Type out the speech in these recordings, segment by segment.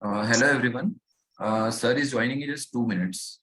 Hello everyone. Sir is joining in just 2 minutes.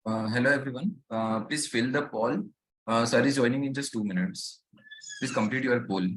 Hello everyone. Please fill the poll. Sir is joining in just 2 minutes. Please complete your poll.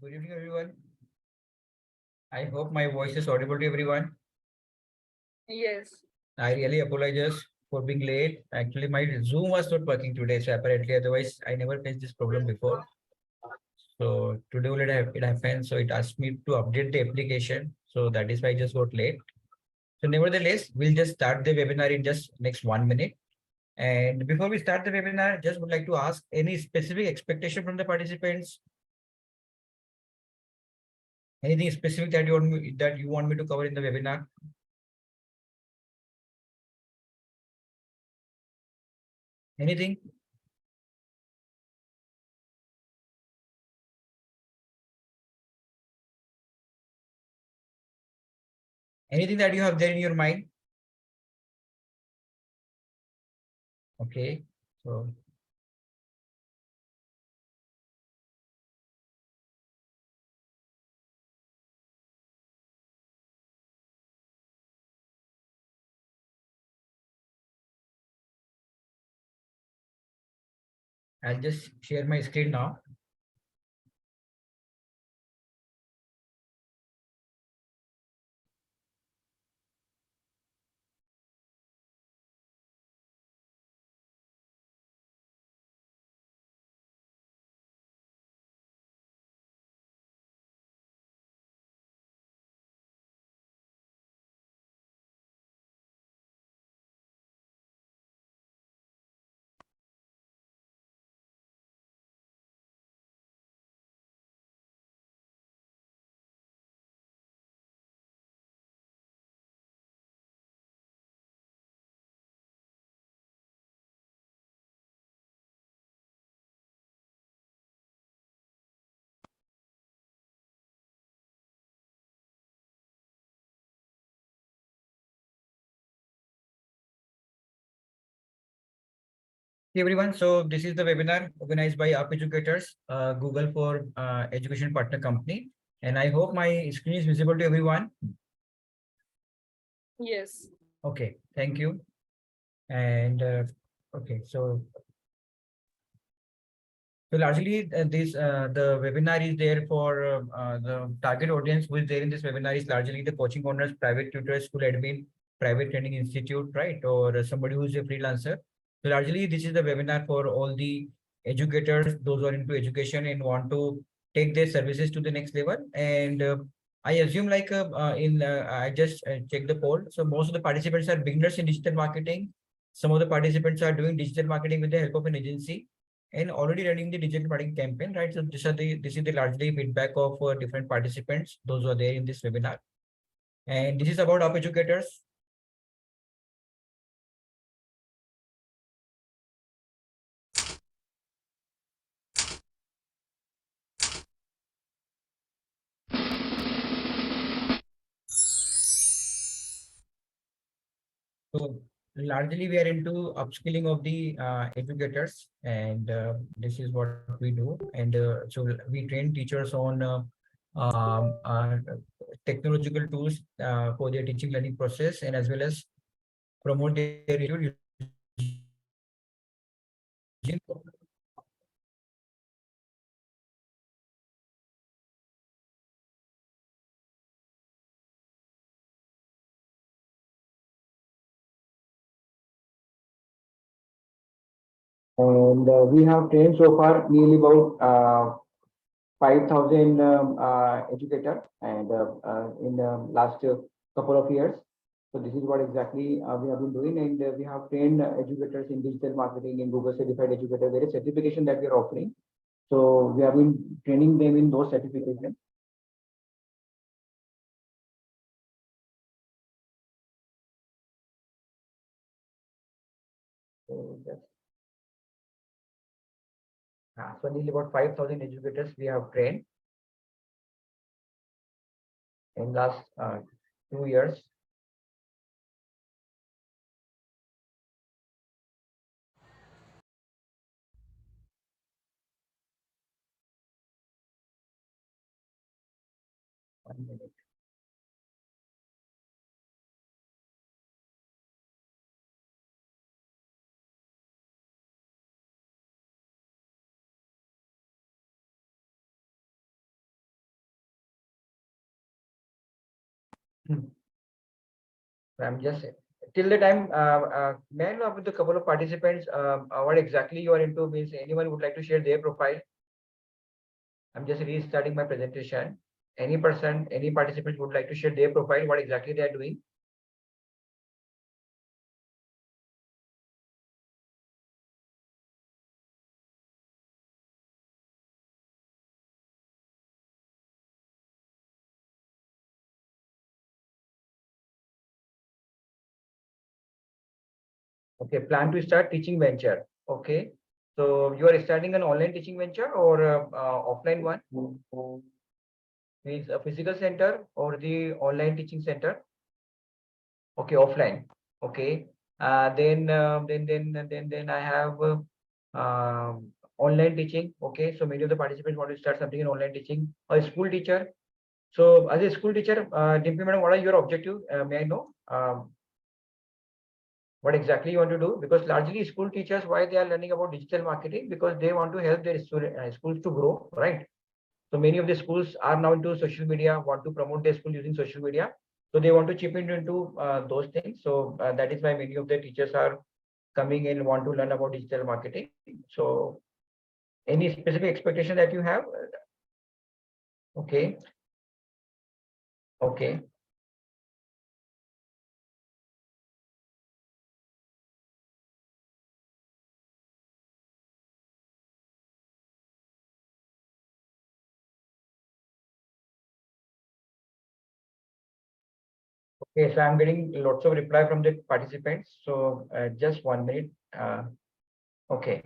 Good evening, everyone. I hope my voice is audible to everyone. Yes. I really apologize for being late. Actually, my Zoom was not working today, so apparently, otherwise, I never faced this problem before. So today only it happened. So it asked me to update the application. So that is why I just got late. So nevertheless, we'll just start the webinar in just next 1 minute. And before we start the webinar, just would like to ask any specific expectation from the participants. Anything specific that you want me to cover in the webinar? Anything? Anything that you have there in your mind? Okay. So I'll just share my screen now. Hey everyone, so this is the webinar organized by Up Educators, Google for Education Partner Company. And I hope my screen is visible to everyone. Yes. Okay, thank you. And okay, so largely the webinar is there for the target audience who is there in this webinar is largely the coaching owners, private tutors, school admin, private training institute, right? Or somebody who's a freelancer. So largely this is the webinar for all the educators, those who are into education and want to take their services to the next level. And I assume I just checked the poll. So most of the participants are beginners in digital marketing. Some of the participants are doing digital marketing with the help of an agency and already running the digital marketing campaign, right? So this is the largely feedback of different participants, those who are there in this webinar. And this is about Up Educators. So largely we are into upskilling of the educators, and this is what we do. And so we train teachers on um, uh, technological tools for their teaching learning process, and as well as promote their and we have trained so far nearly about 5,000 educator and in the last couple of years. So this is what exactly we have been doing, and we have trained educators in digital marketing, in Google Certified Educator, various certification that we are offering. So we have been training them in those certifications. So that's so nearly about 5,000 educators we have trained in last 2 years. One minute. I'm just till the time, may I know with the couple of participants, what exactly you are into? Means anyone would like to share their profile? I'm just restarting my presentation. Any person, any participant would like to share their profile, what exactly they are doing? Okay, plan to start teaching venture. Okay, so you are starting an online teaching venture or offline one? Means a physical center or the online teaching center? Okay, offline. Okay, then I have online teaching. Okay, so many of the participants want to start something in online teaching. A school teacher. So as a school teacher, Dimpy madam, what are your objective? May I know? What exactly you want to do? Because largely school teachers, why they are learning about digital marketing? Because they want to help their schools to grow, right? So many of the schools are now into social media, want to promote their school using social media. So they want to chip into those things. So that is why many of the teachers are coming and want to learn about digital marketing. So any specific expectation that you have? Okay. Okay. Okay, so I'm getting lots of reply from the participants. So just 1 minute. Okay,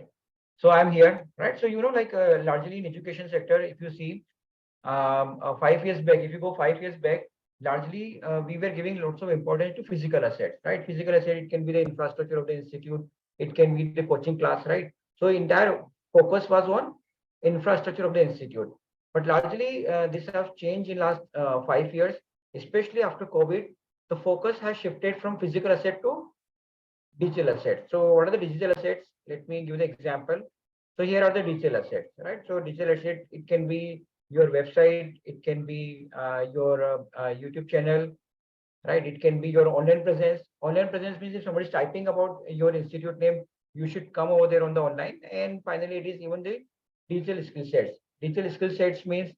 so I'm here, right? So like largely in education sector, if you see 5 years back, if you go 5 years back, largely we were giving lots of importance to physical assets, right? Physical asset, it can be the infrastructure of the institute, it can be the coaching class, right? So entire focus was on infrastructure of the institute. But largely this has changed in last 5 years, especially after COVID. The focus has shifted from physical asset to digital assets. So what are the digital assets? Let me give the example. So here are the digital assets, right? So digital asset, it can be your website, it can be your YouTube channel, right? It can be your online presence. Online presence means if somebody is typing about your institute name, you should come over there on the online. And finally, it is even the digital skill sets. Digital skill sets means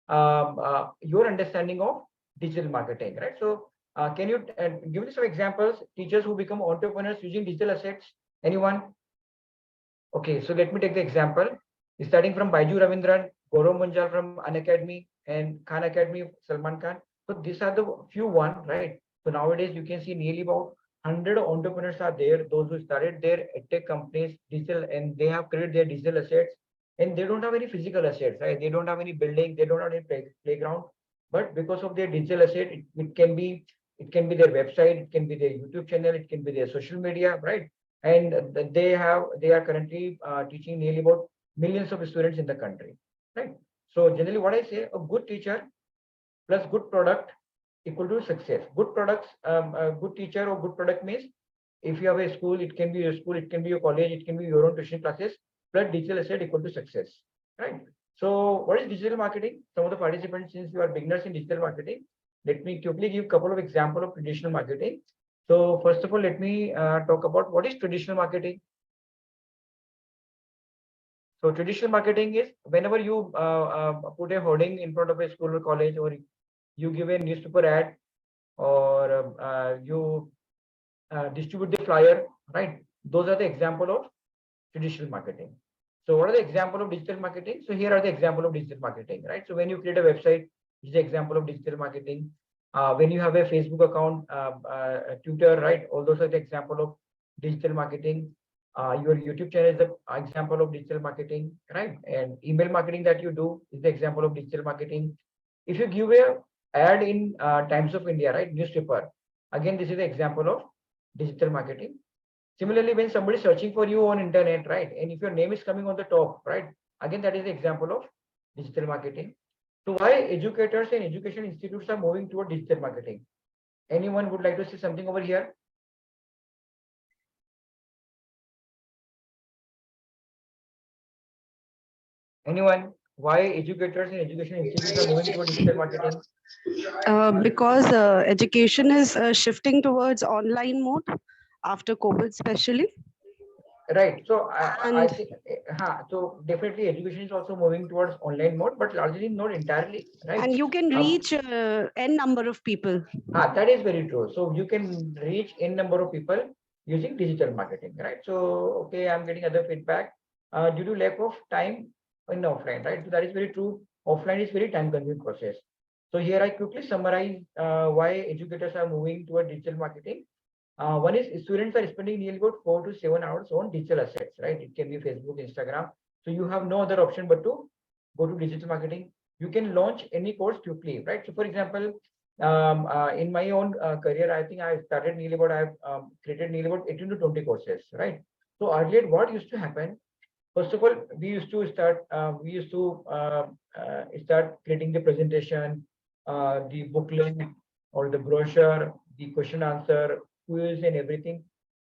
your understanding of digital marketing, right? So can you give me some examples? Teachers who become entrepreneurs using digital assets. Anyone? Okay, so let me take the example. Starting from Baiju Ravindran, Gaurav Munjal from Unacademy, and Khan Academy, Salman Khan. So these are the few one, right? So nowadays you can see nearly about 100 entrepreneurs are there. Those who started their tech companies, digital, and they have created their digital assets, and they don't have any physical assets, right? They don't have any building, they don't have any playground, but because of their digital asset, it can be their website, it can be their YouTube channel, it can be their social media, right? And they are currently teaching nearly about millions of students in the country, right? So generally what I say, a good teacher plus good product equal to success. Good products, a good teacher or good product means if you have a school, it can be your school, it can be your college, it can be your own tuition classes, plus digital asset equal to success, right? So what is digital marketing? Some of the participants, since you are beginners in digital marketing, let me quickly give a couple of examples of traditional marketing. So first of all, let me talk about what is traditional marketing. So traditional marketing is whenever you put a hoarding in front of a school or college, or you give a newspaper ad, or you distribute the flyer, right? Those are the example of traditional marketing. So what are the example of digital marketing? So here are the example of digital marketing, right? So when you create a website, is the example of digital marketing. When you have a Facebook account, Twitter, right? All those are the example of digital marketing. Your YouTube channel is the example of digital marketing, right? And email marketing that you do is the example of digital marketing. If you give a ad in Times of India, right? Newspaper, again, this is the example of digital marketing. Similarly, when somebody is searching for you on internet, right? And if your name is coming on the top, right? Again, that is the example of digital marketing. So why educators and education institutes are moving toward digital marketing? Anyone would like to say something over here? Anyone why educators and education institutes are moving toward digital marketing? Because education is shifting towards online mode after COVID, especially. Right. So I And think, so definitely education is also moving towards online mode, but largely not entirely, right? you can reach n number of people. That is very true. So you can reach n number of people using digital marketing, right? So, okay, I'm getting other feedback due to lack of time in offline, right? So that is very true. Offline is very time consuming process. So here I quickly summarize why educators are moving toward digital marketing. One is students are spending nearly about 4 to 7 hours on digital assets, right? It can be Facebook, Instagram. So you have no other option but to go to digital marketing. You can launch any course quickly, right? So for example, in my own career, I think I've created nearly about 18 to 20 courses, right? So earlier, what used to happen? First of all, we used to start creating the presentation, the booklet or the brochure, the question answer, quiz and everything.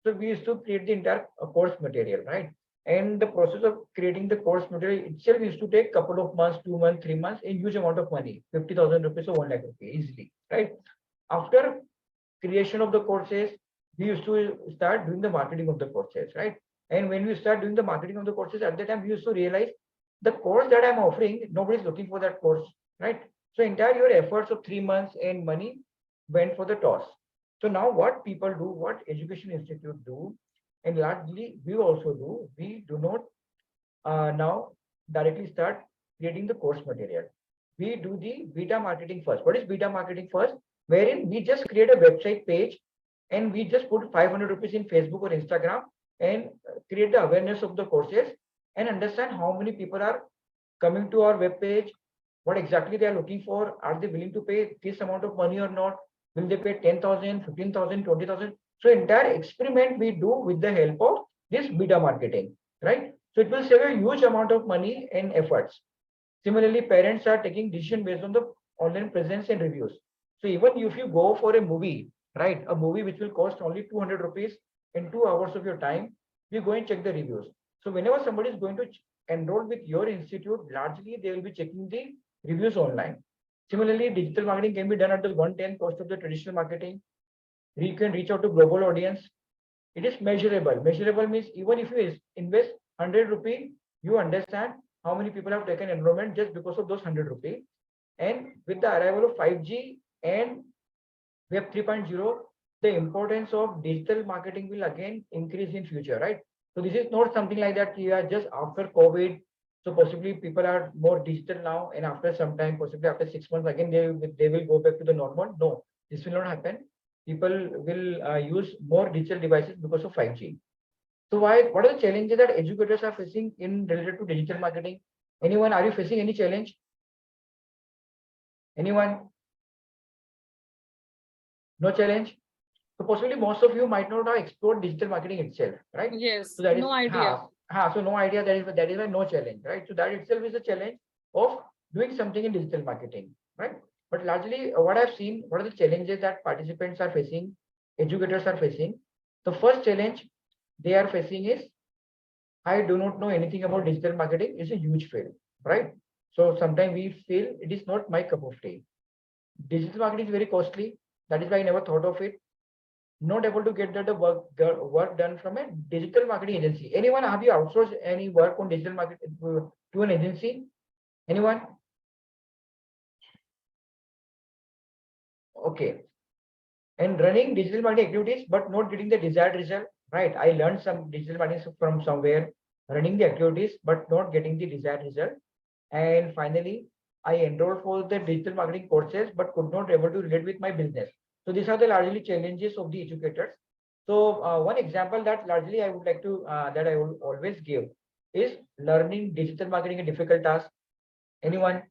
So we used to create the entire course material, right? And the process of creating the course material itself used to take couple of months, 2 months, 3 months, a huge amount of money, 50,000 rupees or 1 lakh rupees easily, right? After creation of the courses, we used to start doing the marketing of the courses, right? And when we start doing the marketing of the courses, at that time we used to realize the course that I'm offering, nobody's looking for that course, right? So entire your efforts of 3 months and money went for the toss. So now what people do, what education institute do, and largely we also do, we do not now directly start creating the course material. We do the beta marketing first. What is beta marketing first? Wherein we just create a website page and we just put 500 rupees in Facebook or Instagram and create the awareness of the courses and understand how many people are coming to our web page, what exactly they are looking for, are they willing to pay this amount of money or not, will they pay 10,000, 15,000, 20,000? So entire experiment we do with the help of this beta marketing, right? So it will save a huge amount of money and efforts. Similarly, parents are taking decision based on the online presence and reviews. So even if you go for a movie, right, a movie which will cost only 200 rupees in 2 hours of your time, you go and check the reviews. So whenever somebody is going to enroll with your institute, largely they will be checking the reviews online. Similarly, digital marketing can be done at the 1/10 cost of the traditional marketing. You can reach out to global audience. It is measurable. Measurable means even if you invest 100 rupee, you understand how many people have taken enrollment just because of those 100 rupee. And with the arrival of 5G and Web 3.0, the importance of digital marketing will again increase in future, right? So this is not something like that. We are just after COVID. So possibly people are more digital now, and after some time, possibly after 6 months, again they will go back to the normal. No, this will not happen. People will use more digital devices because of 5G. So what are the challenges that educators are facing in related to digital marketing? Anyone, are you facing any challenge? Anyone? No challenge? So possibly most of you might not have explored digital marketing itself, right? Yes, So that is no idea. so no idea, that is why no challenge, right? So that itself is a challenge of doing something in digital marketing, right? But largely what I've seen, what are the challenges that participants are facing, educators are facing? The first challenge they are facing is, I do not know anything about digital marketing is a huge fail, right? So sometimes we feel it is not my cup of tea. Digital marketing is very costly. That is why I never thought of it. Not able to get the work done from a digital marketing agency. Anyone, have you outsourced any work on digital marketing to an agency? Anyone? Okay. And running digital marketing activities, but not getting the desired result, right? I learned some digital marketing from somewhere, running the activities, but not getting the desired result. And finally, I enrolled for the digital marketing courses, but could not able to relate with my business. So these are the largely challenges of the educators. So one example that largely I would like to, that I will always give is learning digital marketing a difficult task. Anyone?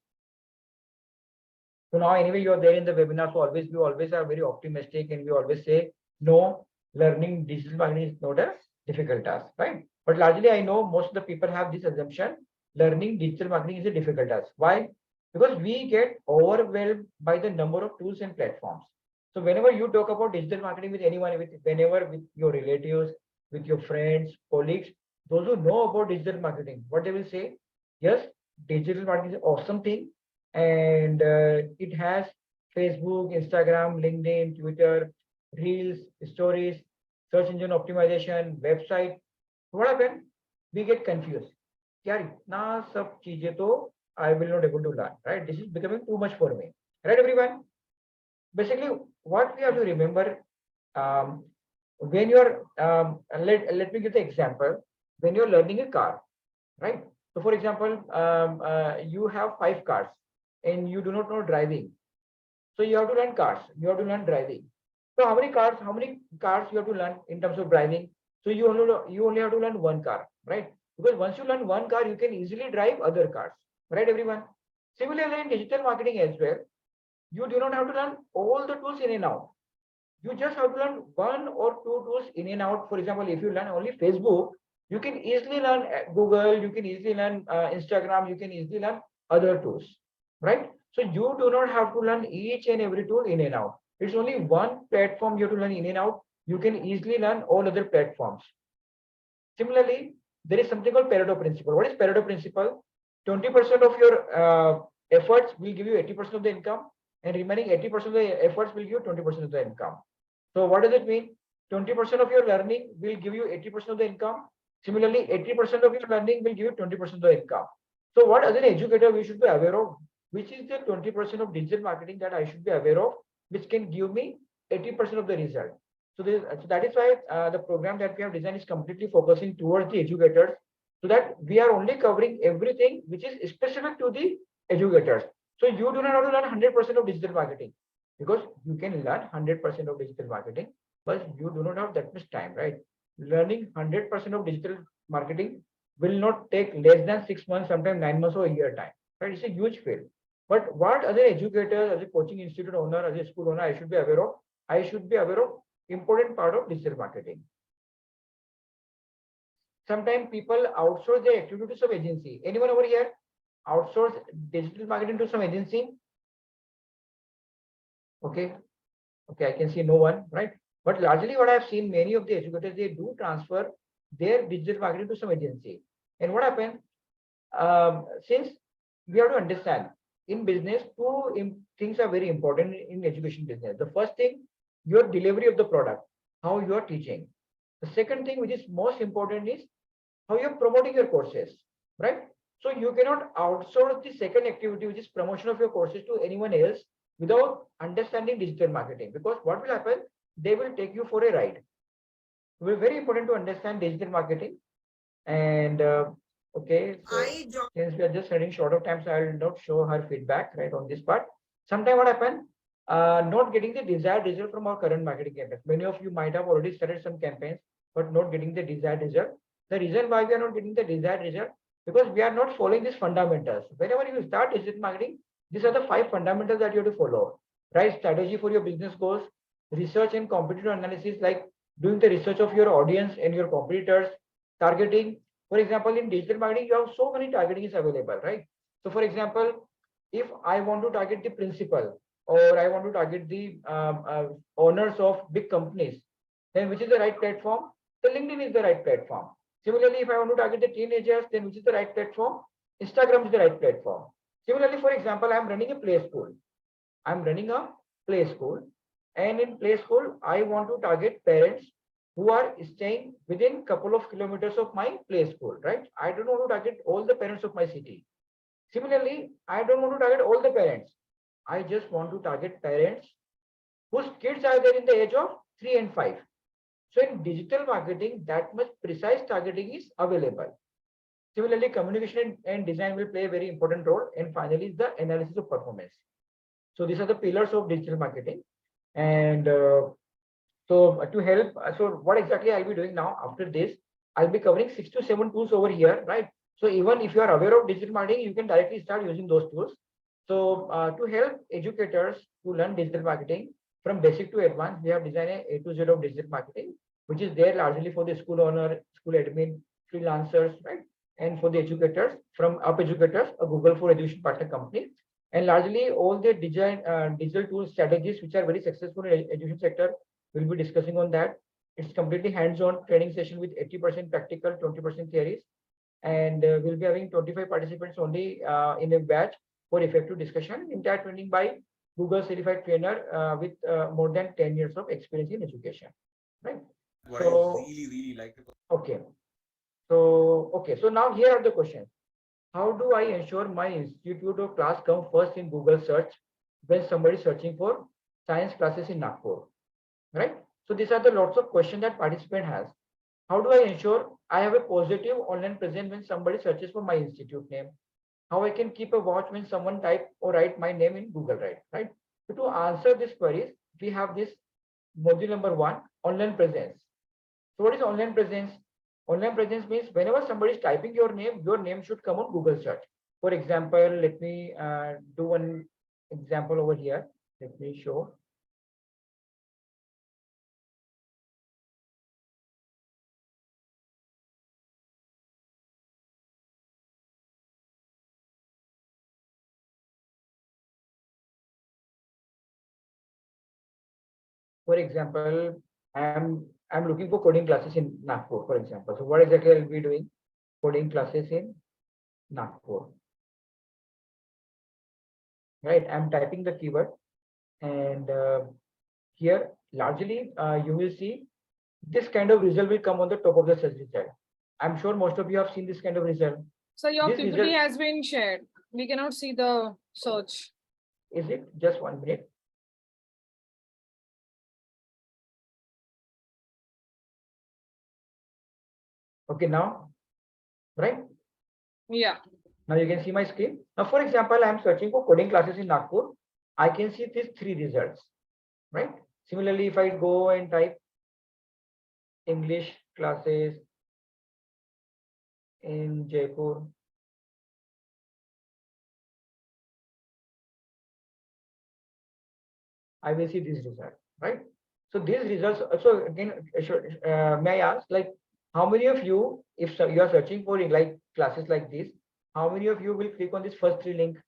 So now anyway, you're there in the webinar. So we always are very optimistic and we always say, no, learning digital marketing is not a difficult task, right? But largely I know most of the people have this assumption, learning digital marketing is a difficult task. Why? Because we get overwhelmed by the number of tools and platforms. So whenever you talk about digital marketing with anyone, whenever with your relatives, with your friends, colleagues, those who know about digital marketing, what they will say, yes, digital marketing is an awesome thing, and it has Facebook, Instagram, LinkedIn, Twitter, Reels, Stories, search engine optimization, website. What happened? We get confused. यार इतना सब चीजें तो I will not able to learn, right? This is becoming too much for me, right, everyone? Basically, what we have to remember, when you're let me give the example. When you're learning a car, right? So for example, you have 5 cars and you do not know driving, so you have to learn cars, you have to learn driving. So how many cars you have to learn in terms of driving? So you only have to learn 1 car, right? Because once you learn 1 car, you can easily drive other cars, right, everyone? Similarly, in digital marketing as well, you do not have to learn all the tools in and out. You just have to learn 1 or 2 tools in and out. For example, if you learn only Facebook, you can easily learn Google, you can easily learn Instagram, you can easily learn other tools, right? So you do not have to learn each and every tool in and out. It's only one platform you have to learn in and out. You can easily learn all other platforms. Similarly, there is something called Pareto principle. What is Pareto principle? 20% of your efforts will give you 80% of the income, and remaining 80% of the efforts will give you 20% of the income. So what does it mean? 20% of your learning will give you 80% of the income. Similarly, 80% of your learning will give you 20% of the income. So what as an educator we should be aware of? Which is the 20% of digital marketing that I should be aware of, which can give me 80% of the result. So that is why the program that we have designed is completely focusing towards the educators, so that we are only covering everything which is specific to the educators. So you do not have to learn 100% of digital marketing, because you can learn 100% of digital marketing, but you do not have that much time, right? Learning 100% of digital marketing will not take less than 6 months, sometimes 9 months or a year time, right? It's a huge field. But what as an educator, as a coaching institute owner, as a school owner, I should be aware of? I should be aware of important part of digital marketing. Sometimes people outsource their activity to some agency. Anyone over here outsource digital marketing to some agency? Okay, I can see no one, right? But largely what I've seen, many of the educators, they do transfer their digital marketing to some agency. And what happened? Since we have to understand, in business, 2 things are very important in education business. The first thing, your delivery of the product, how you are teaching. The second thing, which is most important, is how you're promoting your courses, right? So you cannot outsource the second activity, which is promotion of your courses, to anyone else without understanding digital marketing. Because what will happen? They will take you for a ride. It's very important to understand digital marketing. And okay, so since we are just running short of time, so I will not show her feedback right on this part. Sometimes what happened? Not getting the desired result from our current marketing campaigns. Many of you might have already started some campaigns, but not getting the desired result. The reason why we are not getting the desired result, because we are not following these fundamentals. Whenever you start digital marketing, these are the 5 fundamentals that you have to follow. Right? Strategy for your business goals, research and competitor analysis, like doing the research of your audience and your competitors, targeting. For example, in digital marketing, you have so many targeting is available, right? So for example, if I want to target the principal, or I want to target the owners of big companies, then which is the right platform? The LinkedIn is the right platform. Similarly, if I want to target the teenagers, then which is the right platform? Instagram is the right platform. Similarly, for example, I'm running a play school. And in play school, I want to target parents who are staying within couple of kilometers of my play school, right? I don't want to target all the parents of my city. Similarly, I don't want to target all the parents. I just want to target parents whose kids are there in the age of 3 and 5. So in digital marketing, that much precise targeting is available. Similarly, communication and design will play a very important role. And finally, the analysis of performance. So these are the pillars of digital marketing. And so to help, so what exactly I'll be doing now after this, I'll be covering 6 to 7 tools over here, right? So even if you are aware of digital marketing, you can directly start using those tools. So to help educators to learn digital marketing from basic to advanced, we have designed a to Z of digital marketing, which is there largely for the school owner, school admin, freelancers, right? And for the educators, from Up Educators, a Google for Education partner company. And largely all the digital tool strategies which are very successful in education sector, we'll be discussing on that. It's completely hands-on training session with 80% practical, 20% theories. and we'll be having 25 participants only in a batch for effective discussion. Entire training by Google certified trainer with more than 10 years of experience in education, right? What So- I really like about Okay. So now here are the questions. How do I ensure my institute or class come first in Google search when somebody is searching for science classes in Nagpur, right? So these are the lots of questions that participant has. How do I ensure I have a positive online presence when somebody searches for my institute name? How I can keep a watch when someone type or write my name in Google, right? So to answer these queries, we have this module number 1, online presence. So what is online presence? Online presence means whenever somebody is typing your name should come on Google search. For example, let me do one example over here. Let me show. For example, I'm looking for coding classes in Nagpur, for example. So what exactly I'll be doing? Coding classes in Nagpur. Right, I'm typing the keyword, and here largely you will see this kind of result will come on the top of the search result. I'm sure most of you have seen this kind of result. So your This PPT result- has been shared. We cannot see the search. Is it? Just 1 minute. Okay, now, right? Yeah. Now you can see my screen. Now, for example, I'm searching for coding classes in Nagpur. I can see these 3 results, right? Similarly, if I go and type English classes in Jaipur, I will see this result, right? So these results. So again, may I ask, like, how many of you, if you are searching for like classes like this, how many of you will click on this first 3 link?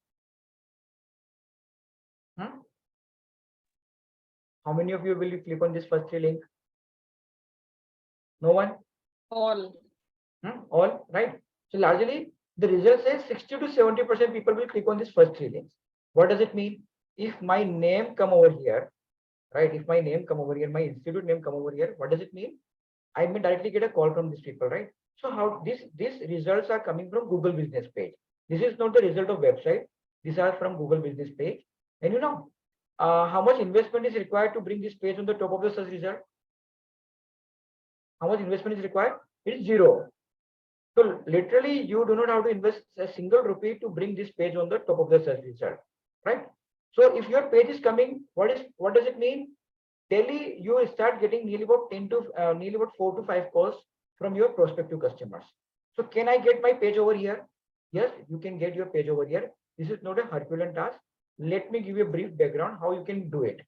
How many of you will click on this first 3 link? No one? All. All, right? So largely the result says 60 to 70% people will click on this first 3 links. What does it mean? If my name come over here, right? If my name come over here, my institute name come over here, what does it mean? I may directly get a call from these people, right? So how these results are coming from Google business page. This is not the result of website. These are from Google business page. And you know, how much investment is required to bring this page on the top of the search result? How much investment is required? It is 0. So literally, you do not have to invest a single rupee to bring this page on the top of the search result, right? So if your page is coming, what does it mean? Daily, you will start getting nearly about 4 to 5 calls from your prospective customers. So can I get my page over here? Yes, you can get your page over here. This is not a Herculean task. Let me give you a brief background how you can do it.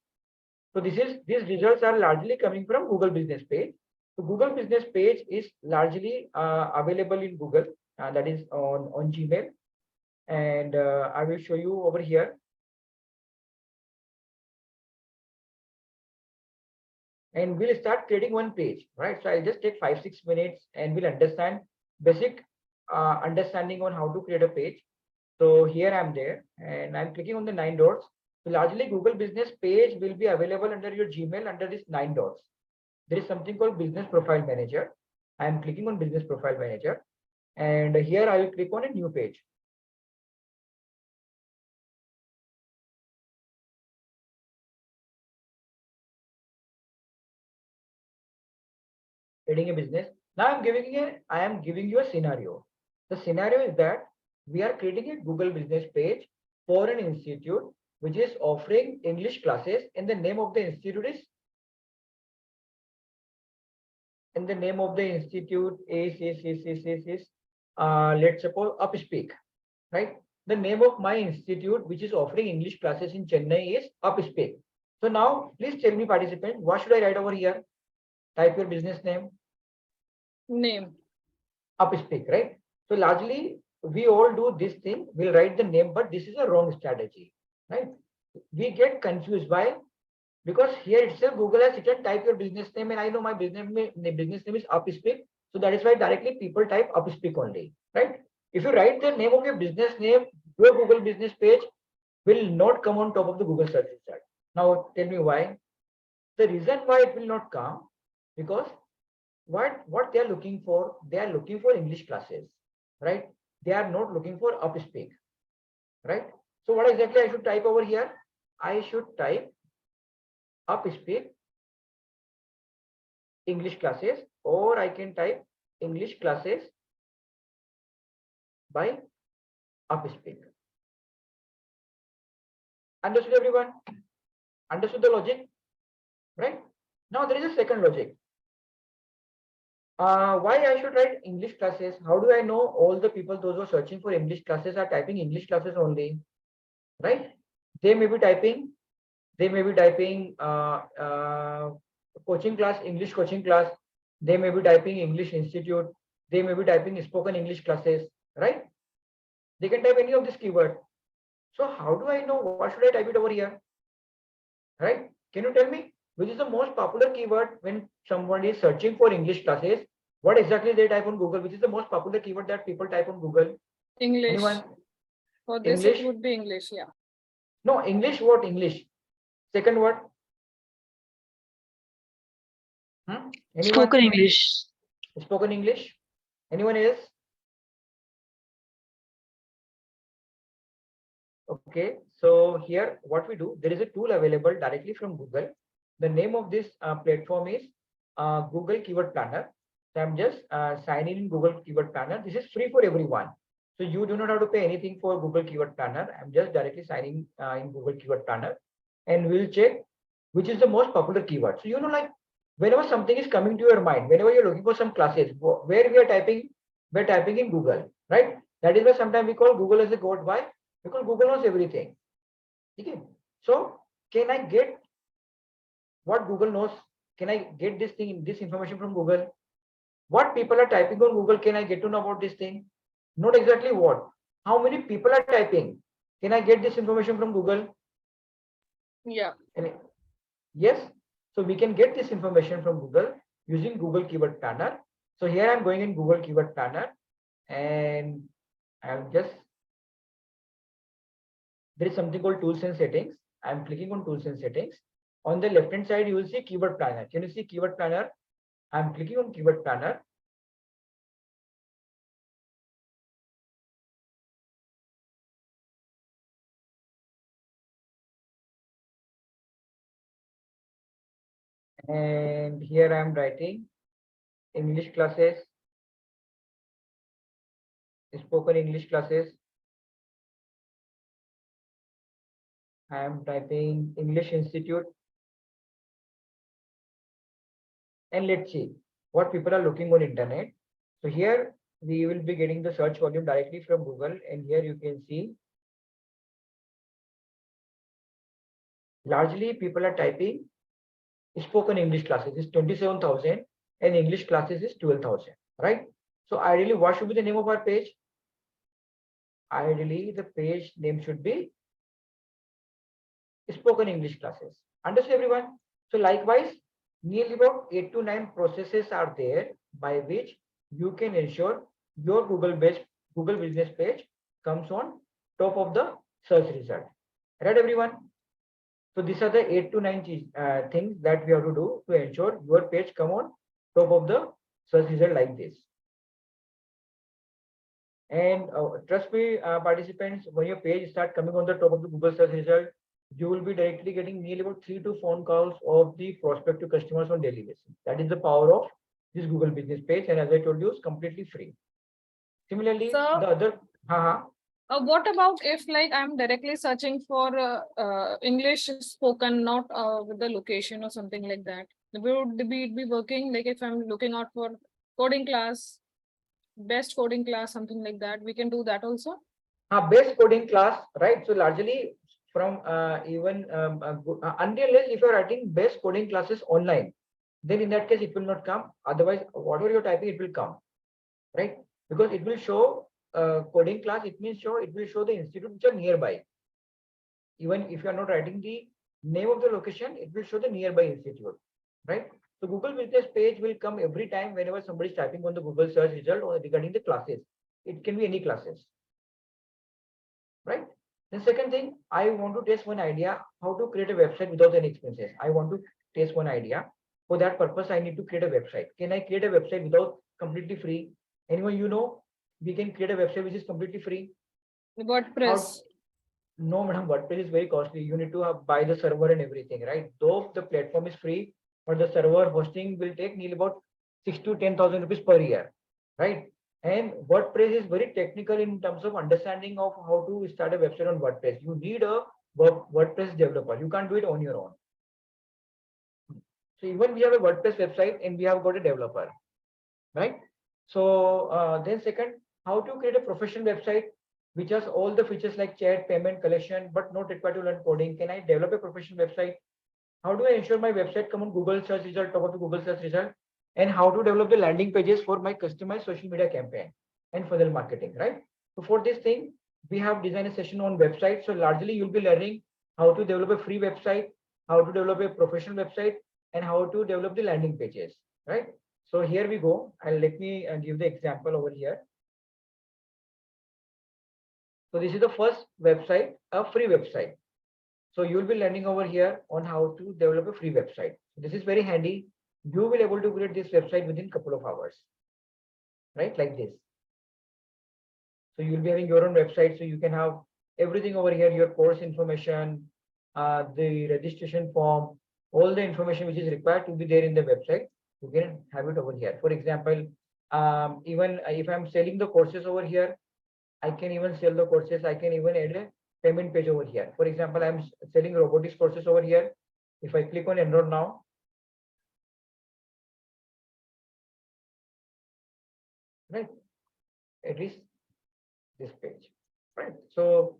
So these results are largely coming from Google business page. So Google business page is largely available in Google, that is on Gmail. And I will show you over here. And we'll start creating one page, right? So I'll just take 5-6 minutes and we'll understand basic understanding on how to create a page. So here I'm there and I'm clicking on the 9 dots. So largely Google business page will be available under your Gmail under this 9 dots. There is something called business profile manager. I'm clicking on business profile manager and here I will click on a new page. Creating a business. Now I am giving you a scenario. The scenario is that we are creating a Google business page for an institute which is offering English classes, and the name of the institute is let's suppose Upspeak, right? The name of my institute which is offering English classes in Chennai is Upspeak. So now please tell me, participants, what should I write over here? Type your business name. Name. Upspeak, right? So largely we all do this thing. We'll write the name, but this is a wrong strategy, right? We get confused. Why? Because here itself Google has written type your business name, and I know my business name is Upspeak. So that is why directly people type Upspeak only, right? If you write the name of your business name, your Google business page will not come on top of the Google search result. Now tell me why. The reason why it will not come, because what they are looking for, they are looking for English classes, right? They are not looking for Upspeak, right? So what exactly I should type over here? I should type Upspeak English classes, or I can type English classes by Upspeak. Understood, everyone? Understood the logic, right? Now there is a second logic. Why I should write English classes? How do I know all the people, those who are searching for English classes, are typing English classes only, right? They may be typing coaching class, English coaching class. They may be typing English institute. They may be typing spoken English classes, right? They can type any of this keyword. So how do I know what should I type it over here, right? Can you tell me which is the most popular keyword when somebody is searching for English classes? What exactly they type on Google? Which is the most popular keyword that people type on Google? English. Anyone? For this, English? it would be English. Yeah. No, English. What English? Second word. Anyone? Spoken English. Spoken English. Anyone else? Okay, so here what we do, there is a tool available directly from Google. The name of this platform is Google Keyword Planner. So I'm just signing in Google Keyword Planner. This is free for everyone. So you do not have to pay anything for Google Keyword Planner. I'm just directly signing in Google Keyword Planner, and we'll check which is the most popular keyword. So like whenever something is coming to your mind, whenever you're looking for some classes, where we're typing in Google, right? That is why sometimes we call Google as a god. Why? Because Google knows everything. Okay. So can I get what Google knows? Can I get this information from Google? What people are typing on Google, can I get to know about this thing? Not exactly what. How many people are typing? Can I get this information from Google? Yeah. Yes. So we can get this information from Google using Google Keyword Planner. So here I'm going in Google Keyword Planner, and I'm just, there is something called tools and settings. I'm clicking on tools and settings. On the left hand side, you will see Keyword Planner. Can you see Keyword Planner? I'm clicking on Keyword Planner. And here I'm writing English classes, spoken English classes. I am typing English Institute. And let's see what people are looking on internet. So here we will be getting the search volume directly from Google. And here you can see largely people are typing spoken English classes is 27,000 and English classes is 12,000, right? So ideally, what should be the name of our page? Ideally, the page name should be spoken English classes. Understood, everyone? So likewise, nearly about 8 to 9 processes are there by which you can ensure your Google business page comes on top of the search result. Right, everyone? So these are the 8 to 9 things that we have to do to ensure your page come on top of the search result like this. And trust me, participants, when your page start coming on the top of the Google search result, you will be directly getting nearly about 3 to 4 phone calls of the prospective customers on daily basis. That is the power of this Google business page. And as I told you, it's completely free. Similarly, So, the other, what about if like I'm directly searching for English spoken, not with the location or something like that? Would it be working? Like if I'm looking out for coding class, best coding class, something like that, we can do that also. best coding class, right? So largely from even unless if you're writing best coding classes online, then in that case it will not come. Otherwise, whatever you're typing, it will come, right? Because it will show coding class. It means it will show the institute which are nearby. Even if you are not writing the name of the location, it will show the nearby institute, right? So Google Business page will come every time whenever somebody is typing on the Google search result or regarding the classes. It can be any classes, right? The second thing, I want to test one idea how to create a website without any expenses. I want to test one idea. For that purpose, I need to create a website. Can I create a website without completely free? Anyone you know, we can create a website which is completely free. WordPress. No, madam, WordPress is very costly. You need to buy the server and everything, right? Though the platform is free, but the server hosting will take nearly about 6 to 10,000 rupees per year, right? And WordPress is very technical in terms of understanding of how to start a website on WordPress. You need a WordPress developer. You can't do it on your own. So even we have a WordPress website and we have got a developer, right? So then second, how to create a professional website which has all the features like chat, payment, collection, but not required to learn coding. Can I develop a professional website? How do I ensure my website come on Google search result, top of the Google search result? And how to develop the landing pages for my customized social media campaign and funnel marketing, right? So for this thing, we have designed a session on website. So largely you'll be learning how to develop a free website, how to develop a professional website, and how to develop the landing pages, right? So here we go. And let me give the example over here. So this is the first website, a free website. So you'll be learning over here on how to develop a free website. This is very handy. You will able to create this website within a couple of hours, right? Like this. So you'll be having your own website. So you can have everything over here, your course information, the registration form, all the information which is required to be there in the website. You can have it over here. For example, even if I'm selling the courses over here, I can even sell the courses. I can even add a payment page over here. For example, I'm selling robotics courses over here. If I click on enroll now, right, it is this page, right? So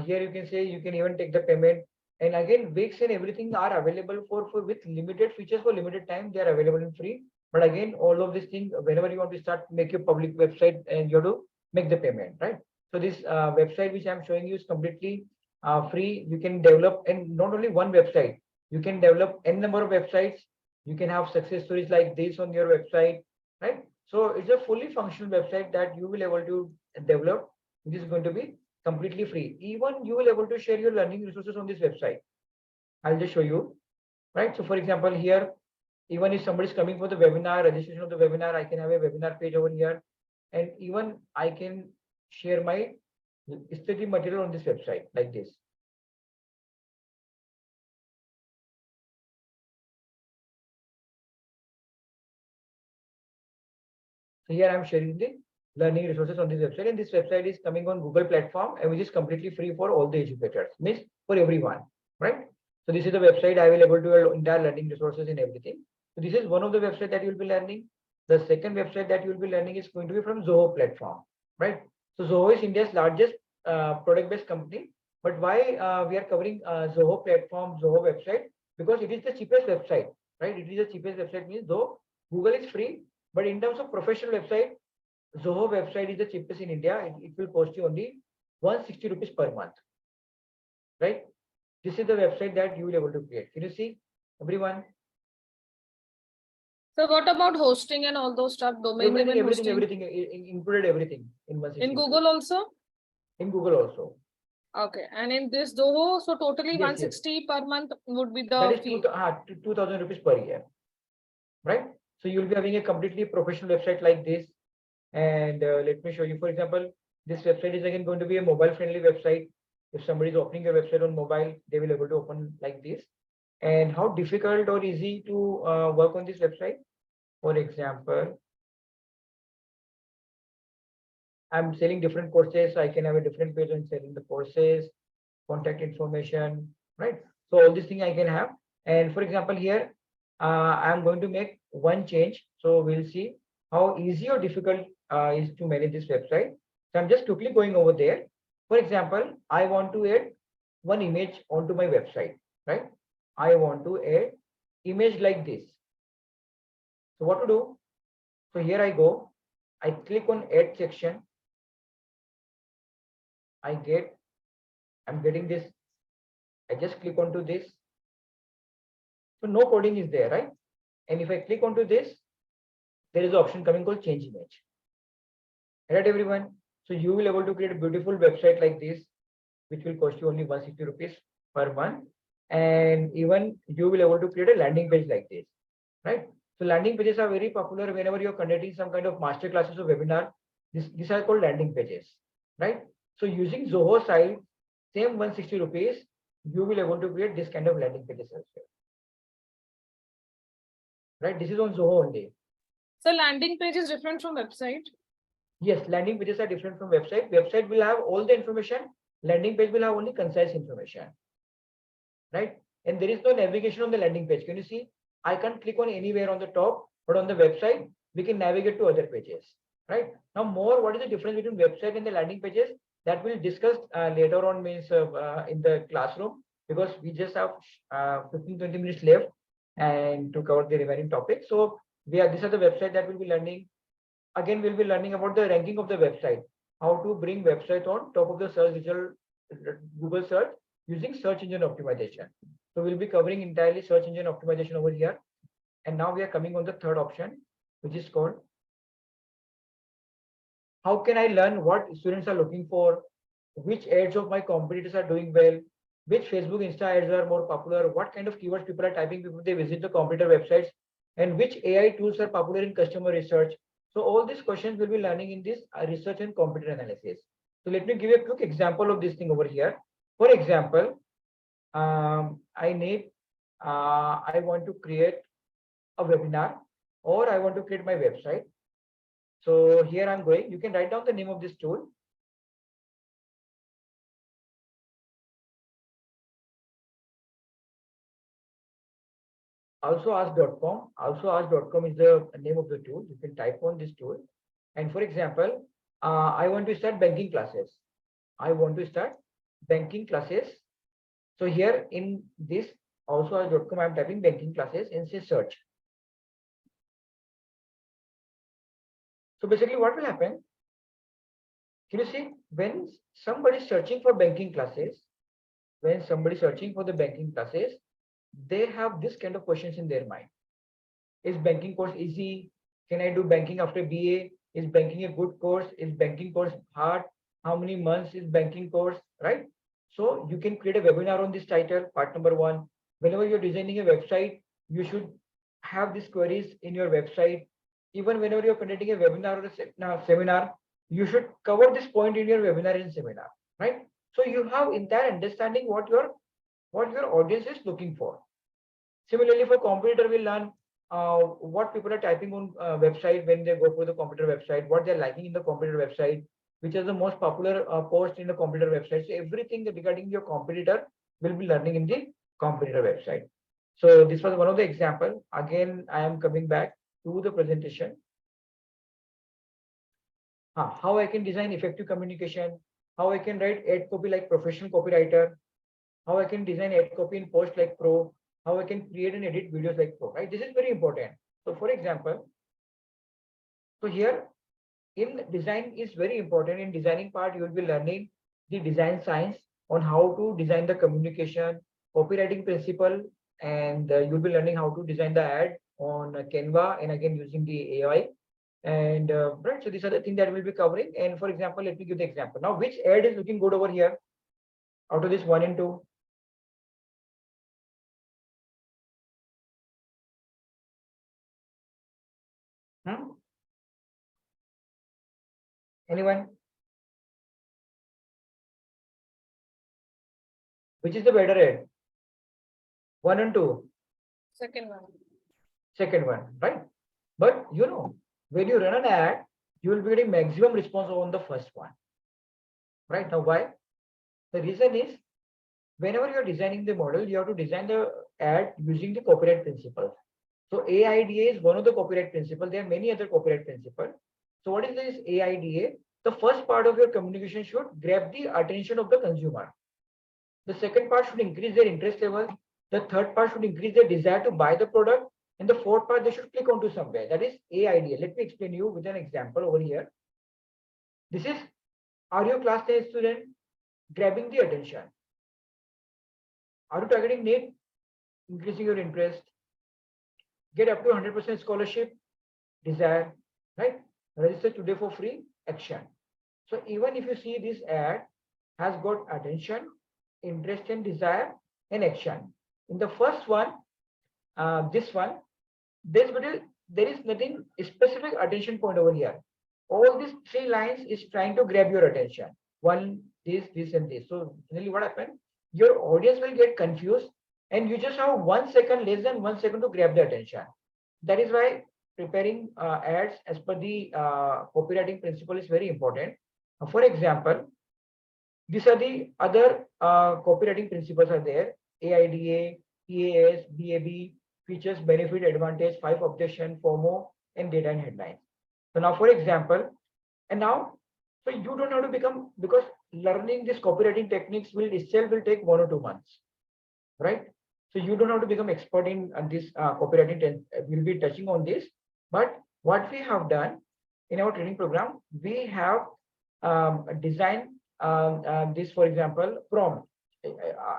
here you can say you can even take the payment. And again, Wix and everything are available for with limited features for limited time. They are available in free. But again, all of these things, whenever you want to start, make your public website and you have to make the payment, right? So this website which I'm showing you is completely free. You can develop, and not only one website, you can develop n number of websites. You can have success stories like this on your website, right? So it's a fully functional website that you will able to develop, which is going to be completely free. Even you will able to share your learning resources on this website. I'll just show you, right? So for example, here, even if somebody is coming for the webinar, registration of the webinar, I can have a webinar page over here. And even I can share my study material on this website like this. So here I'm sharing the learning resources on this website, and this website is coming on Google platform and which is completely free for all the educators, means for everyone, right? So this is the website I will able to entire learning resources and everything. So this is one of the website that you'll be learning. The second website that you'll be learning is going to be from Zoho platform, right? So Zoho is India's largest product-based company. But why we are covering Zoho platform, Zoho website? Because it is the cheapest website, right? It is the cheapest website, means though Google is free, but in terms of professional website, Zoho website is the cheapest in India. It will cost you only 160 rupees per month, right? This is the website that you will able to create. Can you see, everyone? So what about hosting and all those stuff, domain name and hosting? Everything, included everything in 160. In Google also? In Google also. Okay, and in this Zoho, so totally Yes, 160 per month would be That the is fee. 2,000 rupees per year, right? So you'll be having a completely professional website like this. And let me show you, for example, this website is again going to be a mobile friendly website. If somebody is opening a website on mobile, they will able to open like this. And how difficult or easy to work on this website? For example, I'm selling different courses, so I can have a different page on selling the courses, contact information, right? So all these things I can have. And for example, here, I'm going to make one change. So we'll see how easy or difficult is to manage this website. So I'm just quickly going over there. For example, I want to add one image onto my website, right? I want to add image like this. So what to do? So here I go, I click on add section. I'm getting this. I just click onto this. So no coding is there, right? And if I click onto this, there is an option coming called change image. Right, everyone? So you will able to create a beautiful website like this, which will cost you only 160 rupees per month. And even you will able to create a landing page like this, right? So landing pages are very popular whenever you're conducting some kind of master classes or webinar. These are called landing pages, right? So using Zoho site, same 160 rupees, you will able to create this kind of landing pages as well. Right? This is on Zoho only. So landing page is different from website. Yes, landing pages are different from website. Website will have all the information. Landing page will have only concise information, right? And there is no navigation on the landing page. Can you see? I can't click on anywhere on the top, but on the website, we can navigate to other pages, right? Now, more, what is the difference between website and the landing pages? That we'll discuss later on, means in the classroom, because we just have 15-20 minutes left and to cover the remaining topics. So these are the website that we'll be learning. Again, we'll be learning about the ranking of the website, how to bring website on top of the search result, Google search, using search engine optimization. So we'll be covering entirely search engine optimization over here. And now we are coming on the third option, which is called, how can I learn what students are looking for, which ads of my competitors are doing well, which Facebook, Insta ads are more popular, what kind of keywords people are typing before they visit the competitor websites, and which AI tools are popular in customer research. So all these questions we'll be learning in this research and competitor analysis. So let me give you a quick example of this thing over here. For example, I want to create a webinar, or I want to create my website. So here I'm going, you can write down the name of this tool. AlsoAsk.com is the name of the tool. You can type on this tool. And for example, I want to start banking classes. So here in this AlsoAsk.com, I'm typing banking classes and say search. So basically what will happen? Can you see, when somebody is searching for banking classes, they have this kind of questions in their mind. Is banking course easy? Can I do banking after BA? Is banking a good course? Is banking course hard? How many months is banking course, right? So you can create a webinar on this title, part number 1. Whenever you're designing a website, you should have these queries in your website. Even whenever you're conducting a webinar or a seminar, you should cover this point in your webinar and seminar, right? So you have entire understanding what your audience is looking for. Similarly, for competitor, will learn what people are typing on website when they go for the competitor website, what they're liking in the competitor website, which is the most popular post in the competitor website. So everything regarding your competitor will be learning in the competitor website. So this was one of the example. Again, I am coming back to the presentation. How I can design effective communication, how I can write ad copy like professional copywriter, how I can design ad copy in post like pro, how I can create and edit videos like pro, right? This is very important. So for example, so here in design is very important. In designing part, you will be learning the design science on how to design the communication, copywriting principle, and you'll be learning how to design the ad on Canva, and again using the AI. And right, so these are the things that we'll be covering. And for example, let me give the example. Now, which ad is looking good over here out of this 1 and 2? Anyone? Which is the better ad? 1 and 2? Second one. Second one, right? But you know, when you run an ad, you will be getting maximum response on the first one. Right? Now, why? The reason is, whenever you're designing the model, you have to design the ad using the copyright principles. So AIDA is one of the copyright principles. There are many other copyright principles. So what is this AIDA? The first part of your communication should grab the attention of the consumer. The second part should increase their interest level. The third part should increase their desire to buy the product. And the fourth part, they should click onto somewhere. That is AIDA. Let me explain you with an example over here. This is, are you class 10 student grabbing the attention? Are you targeting need? Increasing your interest. get up to 100% scholarship, desire, right? Register today for free, action. So even if you see this ad has got attention, interest and desire and action. In the first one, this one, there is nothing specific attention point over here. All these 3 lines is trying to grab your attention. One, this and this. So really what happened? Your audience will get confused and you just have 1 second, less than 1 second to grab the attention. That is why preparing ads as per the copywriting principle is very important. For example, these are the other copywriting principles are there. AIDA, EAS, BAB, features, benefit, advantage, 5 objection, FOMO, and data and headlines. So now, for example, and now, so you don't have to become, because learning this copywriting techniques will itself will take 1 or 2 months, right? So you don't have to become expert in this copywriting. We'll be touching on this, but what we have done in our training program, we have designed this, for example, prompt.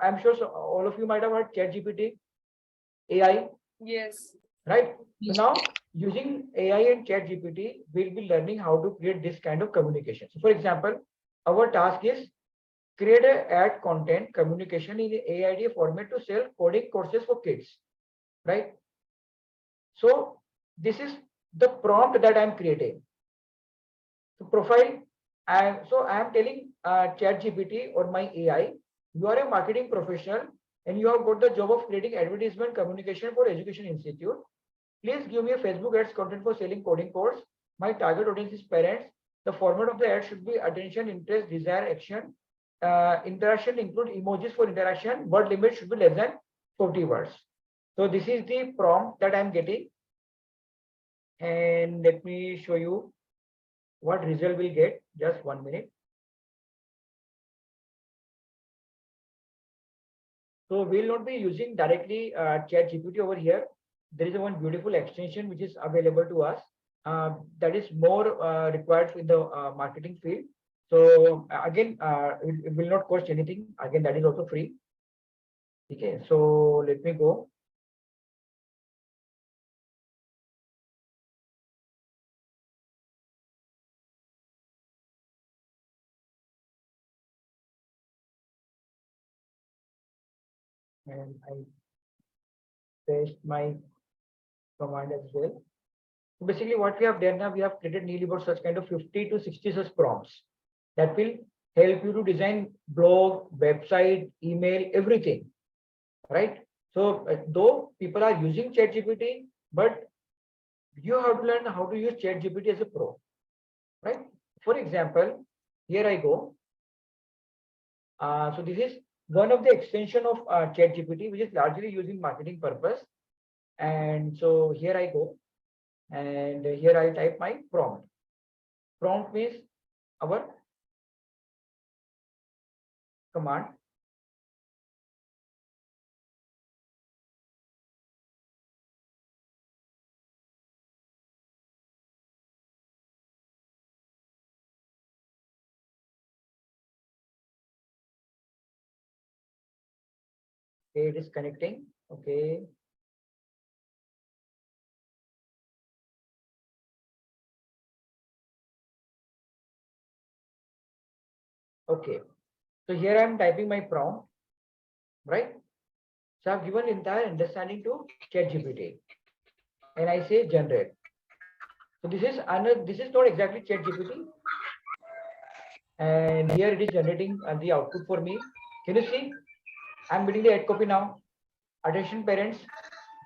I'm sure all of you might have heard ChatGPT, AI, Yes. right? So now using AI and ChatGPT, we'll be learning how to create this kind of communication. So for example, our task is create a ad content communication in AIDA format to sell coding courses for kids, right? So this is the prompt that I'm creating. So profile, I am telling ChatGPT or my AI, you are a marketing professional and you have got the job of creating advertisement communication for education institute. Please give me a Facebook ads content for selling coding course. My target audience is parents. The format of the ad should be attention, interest, desire, action. Interaction include emojis for interaction. Word limit should be less than 40 words. So this is the prompt that I'm getting. And let me show you what result we'll get. Just 1 minute. So we'll not be using directly ChatGPT over here. There is one beautiful extension which is available to us that is more required in the marketing field. So again, it will not cost anything. Again, that is also free. Okay, so let me go. And I paste my command as well. So basically what we have done now, we have created nearly about such kind of 50 to 60 such prompts that will help you to design blog, website, email, everything, right? So though people are using ChatGPT, but you have to learn how to use ChatGPT as a pro, right? For example, here I go. So this is one of the extension of ChatGPT, which is largely used in marketing purpose. And so here I go, and here I type my prompt. Prompt means our command. Okay, it is connecting. Okay. Okay. So here I am typing my prompt, right? So I've given entire understanding to ChatGPT, and I say generate. So this is not exactly ChatGPT, and here it is generating the output for me. Can you see? I'm getting the ad copy now. Attention parents,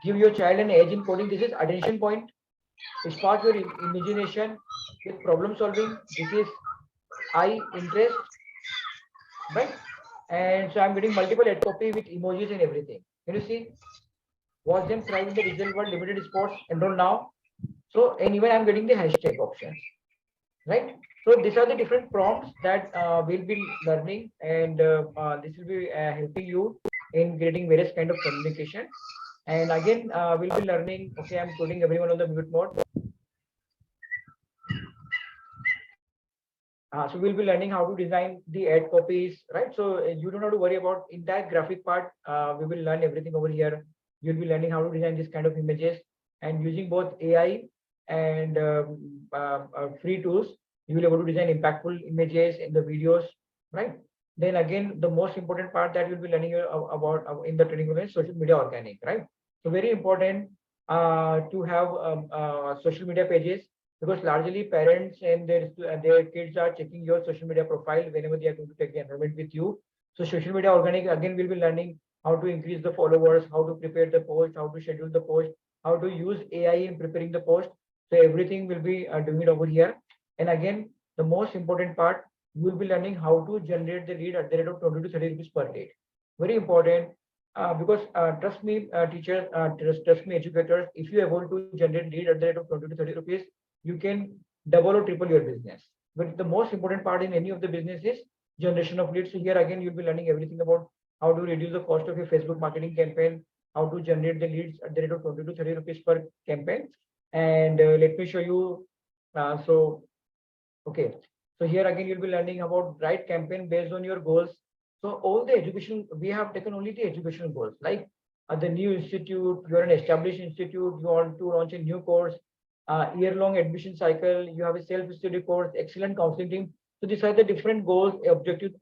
give your child an edge in coding. This is attention point. Spark your imagination with problem solving. This is I interest, right? And so I'm getting multiple ad copy with emojis and everything. Can you see? Watch them thrive in the digital world, limited sports, enroll now. So, and even I'm getting the hashtag options, right? So these are the different prompts that we'll be learning, and this will be helping you in creating various kind of communication. And again, we'll be learning. Okay, I'm putting everyone on the mute mode. So we'll be learning how to design the ad copies, right? So you don't have to worry about entire graphic part. We will learn everything over here. You'll be learning how to design this kind of images. and using both AI and free tools, you will be able to design impactful images in the videos, right? Then again, the most important part that you'll be learning about in the training program is social media organic, right? So very important to have social media pages, because largely parents and their kids are checking your social media profile whenever they are going to take the enrollment with you. So social media organic, again, we'll be learning how to increase the followers, how to prepare the post, how to schedule the post, how to use AI in preparing the post. So everything will be doing it over here. And again, the most important part, you will be learning how to generate the lead at the rate of 20 to 30 rupees per lead. Very important, because trust me, teachers, trust me, educators, if you are able to generate lead at the rate of 20 to 30 rupees, you can double or triple your business. But the most important part in any of the business is generation of leads. So here again, you'll be learning everything about how to reduce the cost of your Facebook marketing campaign, how to generate the leads at the rate of 20 to 30 rupees per campaign. And let me show you. Okay. So here again, you'll be learning about right campaign based on your goals. So all the education, we have taken only the educational goals, like the new institute, you're an established institute, you want to launch a new course, year-long admission cycle, you have a self-study course, excellent counseling team. So these are the different goals, objective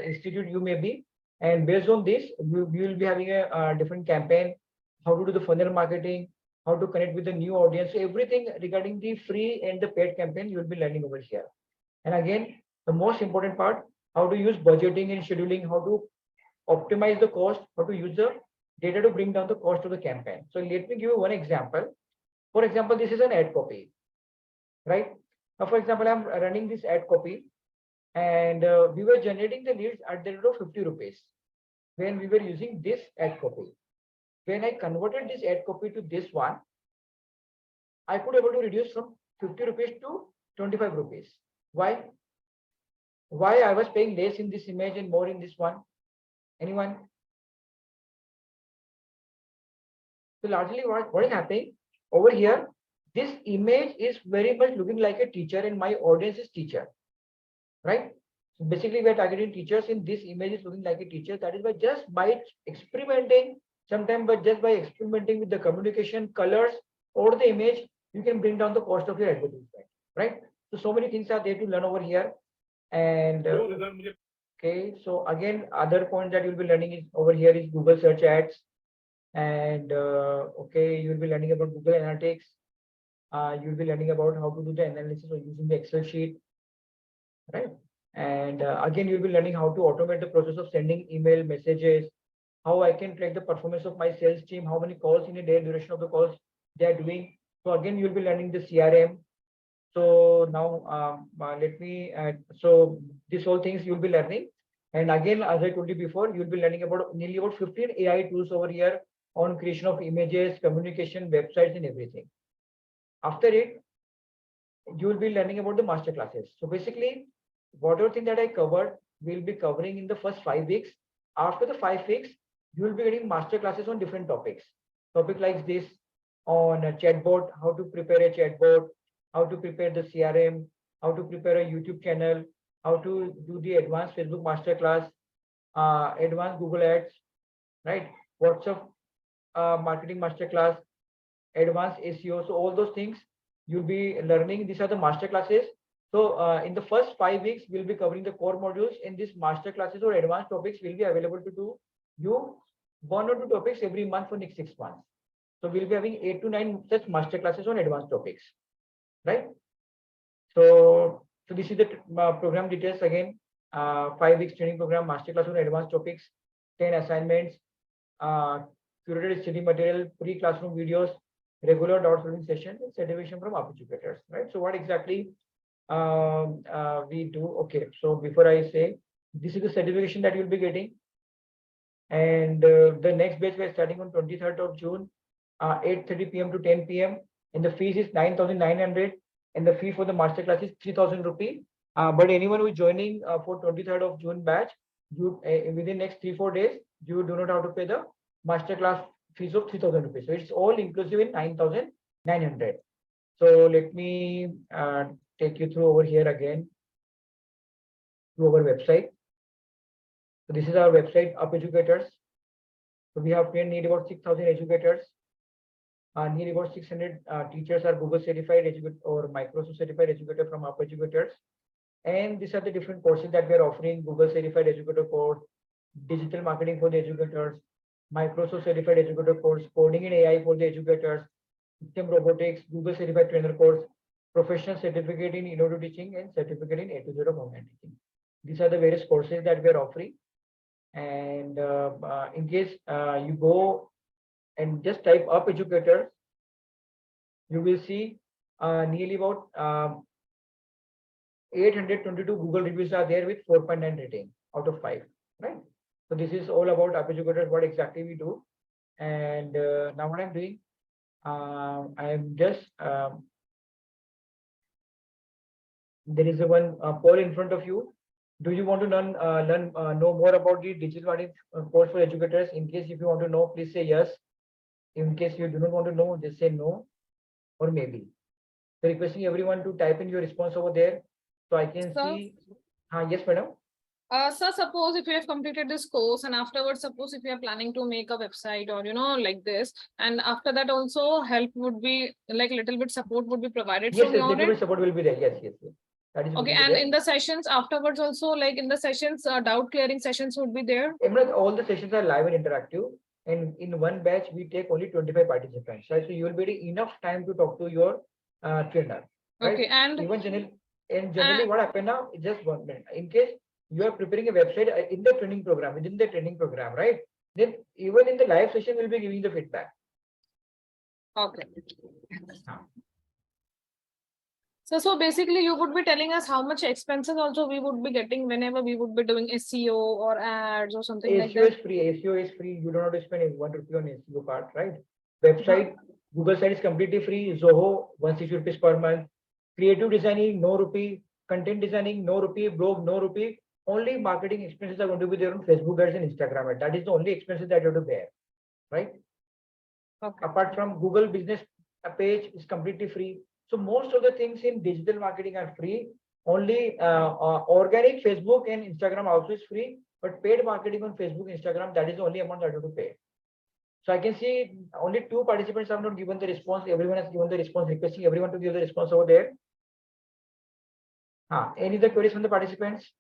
institute you may be. And based on this, you will be having a different campaign, how to do the funnel marketing, how to connect with the new audience. So everything regarding the free and the paid campaign, you will be learning over here. And again, the most important part, how to use budgeting and scheduling, how to optimize the cost, how to use the data to bring down the cost of the campaign. So let me give you one example. For example, this is an ad copy, right? Now, for example, I'm running this ad copy, and we were generating the leads at the rate of 50 rupees when we were using this ad copy. When I converted this ad copy to this one, I could able to reduce from 50 rupees to 25 rupees. Why? Why I was paying less in this image and more in this one? Anyone? So largely what is happening over here, this image is very much looking like a teacher and my audience is teacher, right? So basically we're targeting teachers in this image is looking like a teacher. That is why just by experimenting, sometimes but just by experimenting with the communication, colors or the image, you can bring down the cost of your advertisement, right? So many things are there to learn over here. And okay, so again, other point that you'll be learning is over here is Google search ads. And okay, you'll be learning about Google Analytics. You'll be learning about how to do the analysis or using the Excel sheet, right? And again, you'll be learning how to automate the process of sending email messages, how I can track the performance of my sales team, how many calls in a day, duration of the calls they are doing. So again, you'll be learning the CRM. So now let me, so these whole things you'll be learning. And again, as I told you before, you'll be learning about nearly about 15 AI tools over here on creation of images, communication, websites, and everything. After it, you will be learning about the master classes. So basically, whatever thing that I covered, we'll be covering in the first 5 weeks. After the 5 weeks, you will be getting master classes on different topics. Topic like this on a chatbot, how to prepare a chatbot, how to prepare the CRM, how to prepare a YouTube channel, how to do the advanced Facebook masterclass, advanced Google Ads, right? WhatsApp marketing masterclass, advanced SEO. So all those things you'll be learning. These are the master classes. So in the first 5 weeks, we'll be covering the core modules. In these master classes or advanced topics will be available to do you 1 or 2 topics every month for next 6 months. So we'll be having 8 to 9 such master classes on advanced topics, right? So this is the program details again. 5 weeks training program, master class on advanced topics, 10 assignments, curated study material, pre-classroom videos, regular doubt solving session, and certification from educators, right? So what exactly we do? Okay, so before I say, this is the certification that you'll be getting. And the next batch we're starting on 23rd of June, 8:30 p.m. to 10 p.m. And the fees is 9,900. And the fee for the masterclass is 3,000 rupees. But anyone who is joining for 23rd of June batch, you within next 3-4 days, you do not have to pay the masterclass fees of 3,000 rupees. So it's all inclusive in 9,900. So let me take you through over here again to our website. So this is our website, Up Educators. So we have trained need about 6,000 educators. Nearly about 600 teachers are Google certified educator or Microsoft certified educator from Up Educators. And these are the different courses that we are offering: Google certified educator course, digital marketing for the educators, Microsoft certified educator course, coding in AI for the educators, system robotics, Google certified trainer course, professional certificate in innovative teaching, and certificate in A to Z of online teaching. These are the various courses that we are offering. And in case you go and just type Up Educators, you will see nearly about 822 Google reviews are there with 4.9 rating out of 5, right? So this is all about Up Educators, what exactly we do. And now what I'm doing, I am just, there is a one poll in front of you. Do you want to know more about the digital marketing course for educators? In case if you want to know, please say yes. In case you do not want to know, just say no or maybe. So requesting everyone to type in your response over there, so I can Sir? see. Yes, madam. Sir, suppose if you have completed this course and afterwards, suppose if you are planning to make a website or, like this, and after that also help would be like little bit support would be provided Yes, from yes, your little end. bit support will be there. Yes, yes, yes. That is Okay, will be and there. in the sessions afterwards also, like in the sessions, doubt clearing sessions would be there. Emrah, all the sessions are live and interactive, and in one batch we take only 25 participants. Right? So you will be getting enough time to talk to your trainer. Right? Okay, and Even generally what happen now, just 1 minute. In case you are preparing a website in the training program, within the training program, right? Then even in the live session, we'll be giving the feedback. okay. So basically you would be telling us how much expenses also we would be getting whenever we would be doing SEO or ads or something like SEO that. is free. SEO is free. You don't have to spend 1 rupee on SEO part, right? Website, Google site is completely free. Zoho, 160 rupees per month. Creative designing, no rupee. Content designing, no rupee. Blog, no rupee. Only marketing expenses are going to be there on Facebook ads and Instagram ads. That is the only expenses that you have to bear, right? Okay. Apart from Google business page is completely free. So most of the things in digital marketing are free. Only organic Facebook and Instagram also is free, but paid marketing on Facebook, Instagram, that is the only amount that you have to pay. So I can see only 2 participants have not given the response. Everyone has given the response, requesting everyone to give the response over there. Any other queries from the participants?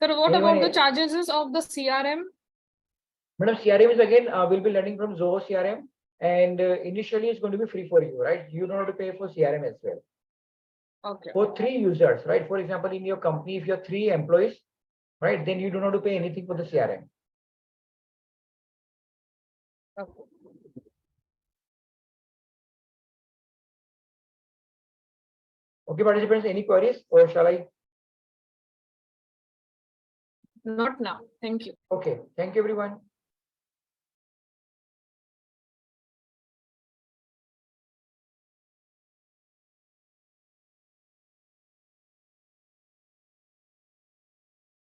So what Anyone about the else? charges of the CRM? Madam, CRM is again, we'll be learning from Zoho CRM, and initially it's going to be free for you, right? You don't have to pay for CRM as well. Okay. For 3 users, right? For example, in your company, if you have 3 employees, right, then you don't have to pay anything for the CRM. Okay. Okay, participants, any queries or shall I? Not now. Thank you. Okay, thank you, everyone.